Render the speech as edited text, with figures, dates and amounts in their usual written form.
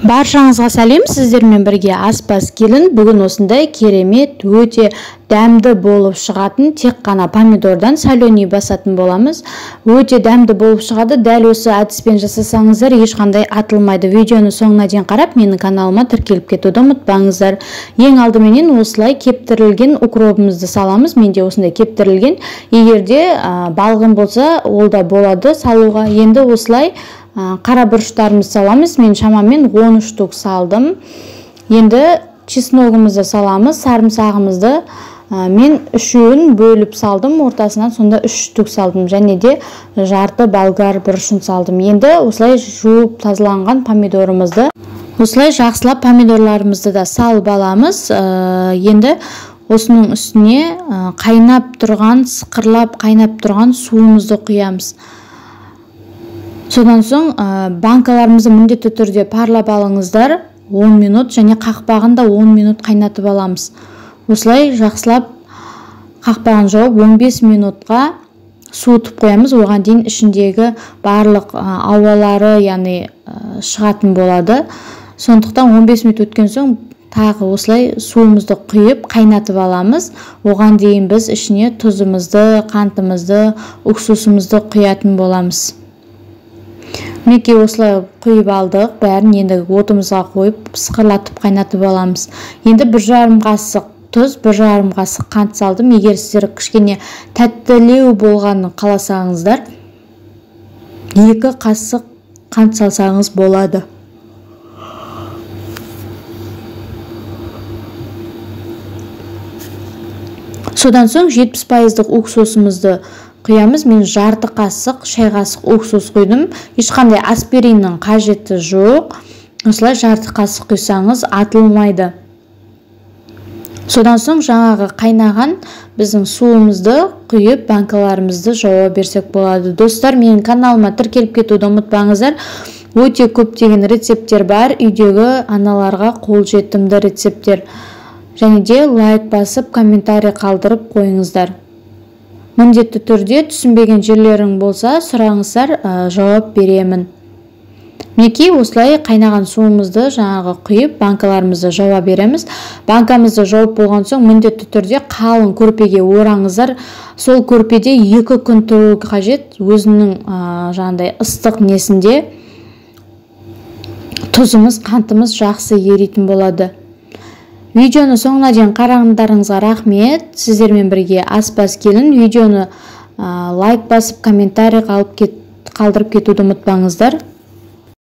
Баршаңызға сәлем, сіздермен бірге аспаз келін. Бүгін осындай керемет, өте дәмді болып шығатын тек қана помидордан соленый басатын боламыз. Өте дәмді болып шығады. Дәл осы әдіспен жасасаңыздар ешқандай атылмайды. Видеоны соңына дейін қарап, менің каналыма тіркеліп кетуді ұмытпаңыздар. Ең алдыменен осылай кептірілген укропымызды саламыз. Менде осындай кептірілген. Егерде балғын болса, ол да болады салуға. Енді осылай қара бұрыштарымызды саламыз. Мен шамамен 13 штук салдым. Енді чесногымызды саламыз. Сарымсағымызды мен үшеуін бөліп салдым. Ортасынан сонда 3 штук салдым. Және де жарты болгар бұрышын салдым. Енді осылай жуып тазаланған помидорымызды, осылай жақсылап помидорларымызды да салып аламыз. Енді осының үстіне қайнап тұрған, сықырлап қайнап тұрған суымызды құямыз. Содан соң банкаларымызды міндетті түрде парлап алыңыздар. 10 минут және қақпағында 10 минут қайнатып аламыз. Осылай жақсылап қақпағын жауып 15 минутқа суытып қоямыз. Оған дейін ішіндегі барлық ауалары, яғни шығатын болады. Сондықтан 15 минут өткен соң тағы осылай суымызды құйып қайнатып аламыз. Оған дейін біз ішіне тұзымызды, қантымызды, уксусымызды құятын боламыз. Мінекей осылай құйып алдық. Бәрін енді отымызға қойып сықырлатып қайнатып аламыз. Енді 1,5 қасық тұз, 1,5 қасық қант салдым. Егер сіздер кішкене тәттілеу болғанын қаласаңыздар, 2 қасық қант салсаңыз болады. Содан соң 70% уксусымызды құямыз. Мен жарты қасық, шай қасық уксус құйдым. Ешқандай аспириннің қажеті жоқ. Осылай жарты қасық құйсаңыз атылмайды. Содан соң жаңағы қайнаған біздің суымызды құйып, банкаларымызды жауа берсек болады. Достар, менің каналыма тіркеліп кетуді ұмытпаңыздар. Өте көптеген рецепттер бар. Үйдегі аналарға қолжетімді рецепттер. Және де лайк басып, комментарий қалдырып қойыңыздар. Міндетті түрде түсінбеген жерлерің болса, сұраңыздар, жауап беремін. Мінекей осылай қайнаған суымызды жаңағы құйып, банкаларымызды жауа береміз. Банкамызды жауып болған соң міндетті түрде қалың көрпеге ораңыздар. Сол көрпеде 2 күн тұру қажет. Өзінің жаңағыдай ыстық несінде тұзымыз, қантымыз жақсы еритін болады. Видеоны соңына дейін қарағандарыңызға рахмет. Сіздермен бірге аспаз келін. Видеоны лайк басып, комментарий қалдырып кетуді ұмытпаңыздар.